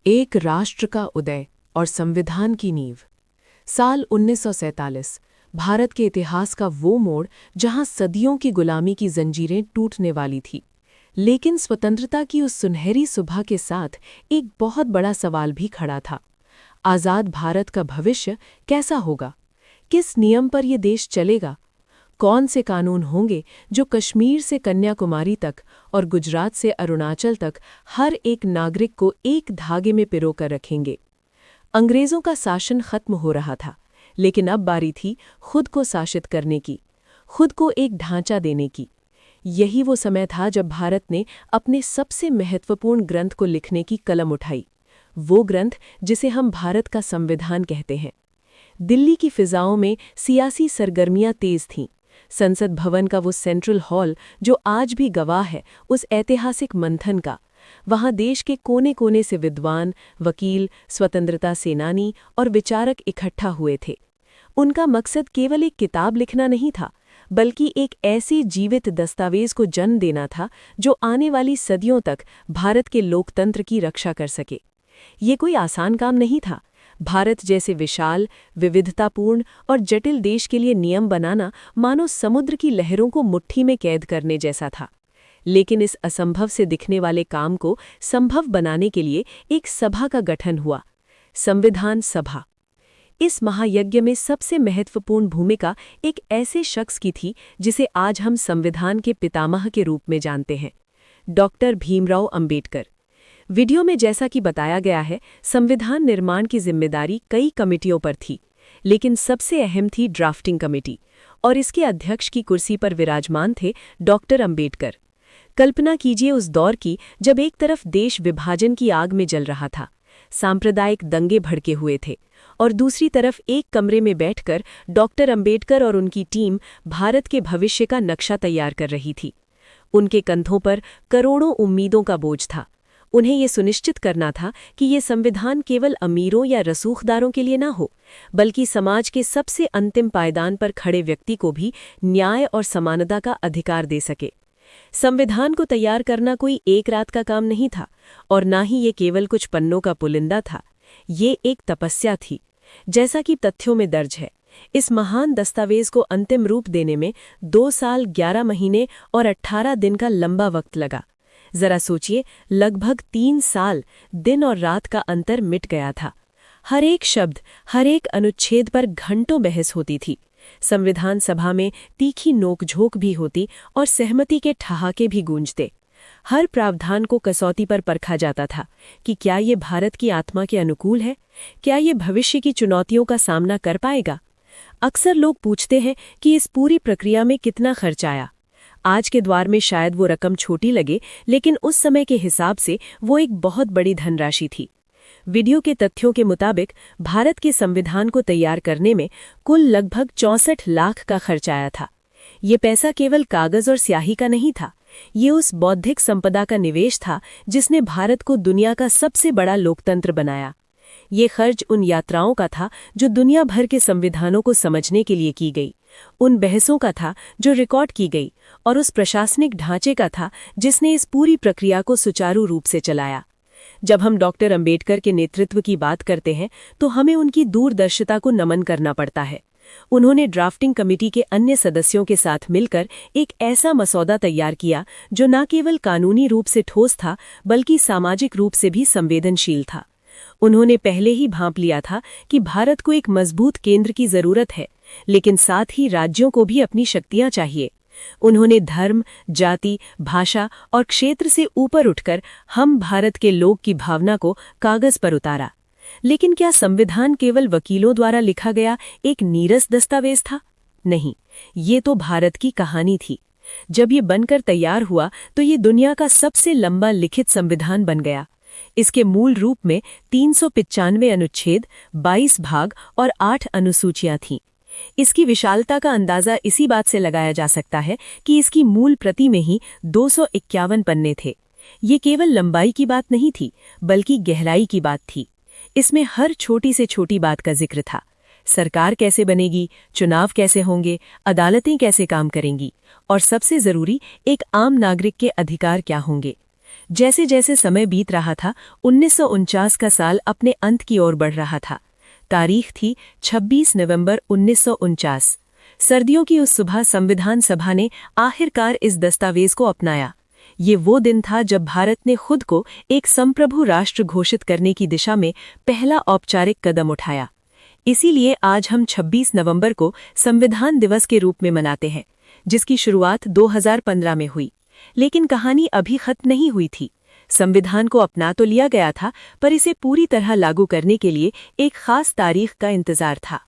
एक राष्ट्र का उदय और संविधान की नींव। साल 1947 भारत के इतिहास का वो मोड़ जहां सदियों की गुलामी की जंजीरें टूटने वाली थी। लेकिन स्वतंत्रता की उस सुनहरी सुबह के साथ एक बहुत बड़ा सवाल भी खड़ा था। आज़ाद भारत का भविष्य कैसा होगा? किस नियम पर यह देश चलेगा? कौन से कानून होंगे जो कश्मीर से कन्याकुमारी तक और गुजरात से अरुणाचल तक हर एक नागरिक को एक धागे में पिरोकर रखेंगे? अंग्रेज़ों का शासन खत्म हो रहा था, लेकिन अब बारी थी खुद को शासित करने की, खुद को एक ढांचा देने की। यही वो समय था जब भारत ने अपने सबसे महत्वपूर्ण ग्रंथ को लिखने की कलम उठाई, वो ग्रंथ जिसे हम भारत का संविधान कहते हैं। दिल्ली की फिजाओं में सियासी सरगर्मियां तेज थीं। संसद भवन का वो सेंट्रल हॉल जो आज भी गवाह है उस ऐतिहासिक मंथन का, वहां देश के कोने कोने से विद्वान, वकील, स्वतंत्रता सेनानी और विचारक इकट्ठा हुए थे। उनका मकसद केवल एक किताब लिखना नहीं था, बल्कि एक ऐसे जीवित दस्तावेज को जन्म देना था जो आने वाली सदियों तक भारत के लोकतंत्र की रक्षा कर सके। ये कोई आसान काम नहीं था। भारत जैसे विशाल, विविधतापूर्ण और जटिल देश के लिए नियम बनाना मानो समुद्र की लहरों को मुट्ठी में कैद करने जैसा था। लेकिन इस असंभव से दिखने वाले काम को संभव बनाने के लिए एक सभा का गठन हुआ, संविधान सभा। इस महायज्ञ में सबसे महत्वपूर्ण भूमिका एक ऐसे शख्स की थी जिसे आज हम संविधान के पितामह के रूप में जानते हैं, डॉक्टर भीमराव अंबेडकर। वीडियो में जैसा कि बताया गया है, संविधान निर्माण की जिम्मेदारी कई कमिटियों पर थी, लेकिन सबसे अहम थी ड्राफ्टिंग कमेटी, और इसके अध्यक्ष की कुर्सी पर विराजमान थे डॉक्टर अंबेडकर। कल्पना कीजिए उस दौर की जब एक तरफ देश विभाजन की आग में जल रहा था, सांप्रदायिक दंगे भड़के हुए थे, और दूसरी तरफ एक कमरे में बैठकर डॉक्टर अंबेडकर और उनकी टीम भारत के भविष्य का नक्शा तैयार कर रही थी। उनके कंधों पर करोड़ों उम्मीदों का बोझ था। उन्हें ये सुनिश्चित करना था कि ये संविधान केवल अमीरों या रसूखदारों के लिए न हो, बल्कि समाज के सबसे अंतिम पायदान पर खड़े व्यक्ति को भी न्याय और समानता का अधिकार दे सके। संविधान को तैयार करना कोई एक रात का काम नहीं था, और ना ही ये केवल कुछ पन्नों का पुलिंदा था। ये एक तपस्या थी। जैसा कि तथ्यों में दर्ज है, इस महान दस्तावेज को अंतिम रूप देने में 2 साल 11 महीने और 18 दिन का लंबा वक्त लगा। जरा सोचिए, लगभग 3 साल दिन और रात का अंतर मिट गया था। हर एक शब्द, हर एक अनुच्छेद पर घंटों बहस होती थी। संविधान सभा में तीखी नोकझोंक भी होती और सहमति के ठहाके भी गूंजते। हर प्रावधान को कसौटी पर परखा जाता था कि क्या ये भारत की आत्मा के अनुकूल है, क्या ये भविष्य की चुनौतियों का सामना कर पाएगा। अक्सर लोग पूछते हैं कि इस पूरी प्रक्रिया में कितना खर्च आया। आज के द्वार में शायद वो रकम छोटी लगे, लेकिन उस समय के हिसाब से वो एक बहुत बड़ी धनराशि थी। वीडियो के तथ्यों के मुताबिक भारत के संविधान को तैयार करने में कुल लगभग 64 लाख का खर्च आया था। ये पैसा केवल कागज और स्याही का नहीं था, ये उस बौद्धिक संपदा का निवेश था जिसने भारत को दुनिया का सबसे बड़ा लोकतंत्र बनाया। ये खर्च उन यात्राओं का था जो दुनिया भर के संविधानों को समझने के लिए की गई, उन बहसों का था जो रिकॉर्ड की गई, और उस प्रशासनिक ढांचे का था जिसने इस पूरी प्रक्रिया को सुचारू रूप से चलाया। जब हम डॉक्टर अंबेडकर के नेतृत्व की बात करते हैं तो हमें उनकी दूरदर्शिता को नमन करना पड़ता है। उन्होंने ड्राफ्टिंग कमेटी के अन्य सदस्यों के साथ मिलकर एक ऐसा मसौदा तैयार किया जो न केवल कानूनी रूप से ठोस था, बल्कि सामाजिक रूप से भी संवेदनशील था। उन्होंने पहले ही भांप लिया था कि भारत को एक मजबूत केंद्र की जरूरत है, लेकिन साथ ही राज्यों को भी अपनी शक्तियां चाहिए। उन्होंने धर्म, जाति, भाषा और क्षेत्र से ऊपर उठकर हम भारत के लोग की भावना को कागज पर उतारा। लेकिन क्या संविधान केवल वकीलों द्वारा लिखा गया एक नीरस दस्तावेज था? नहीं, ये तो भारत की कहानी थी। जब ये बनकर तैयार हुआ तो ये दुनिया का सबसे लंबा लिखित संविधान बन गया। इसके मूल रूप में 395 अनुच्छेद, 22 भाग और 8 अनुसूचियां थीं। इसकी विशालता का अंदाजा इसी बात से लगाया जा सकता है कि इसकी मूल प्रति में ही 251 पन्ने थे। ये केवल लंबाई की बात नहीं थी, बल्कि गहराई की बात थी। इसमें हर छोटी से छोटी बात का जिक्र था। सरकार कैसे बनेगी, चुनाव कैसे होंगे, अदालतें कैसे काम करेंगी, और सबसे जरूरी, एक आम नागरिक के अधिकार क्या होंगे। जैसे जैसे समय बीत रहा था, 1949 का साल अपने अंत की ओर बढ़ रहा था। तारीख थी 26 नवंबर 1949। सर्दियों की उस सुबह संविधान सभा ने आखिरकार इस दस्तावेज को अपनाया। ये वो दिन था जब भारत ने खुद को एक संप्रभु राष्ट्र घोषित करने की दिशा में पहला औपचारिक कदम उठाया। इसीलिए आज हम 26 नवंबर को संविधान दिवस के रूप में मनाते हैं, जिसकी शुरुआत 2015 में हुई। लेकिन कहानी अभी खत्म नहीं हुई थी। संविधान को अपना तो लिया गया था, पर इसे पूरी तरह लागू करने के लिए एक खास तारीख का इंतजार था।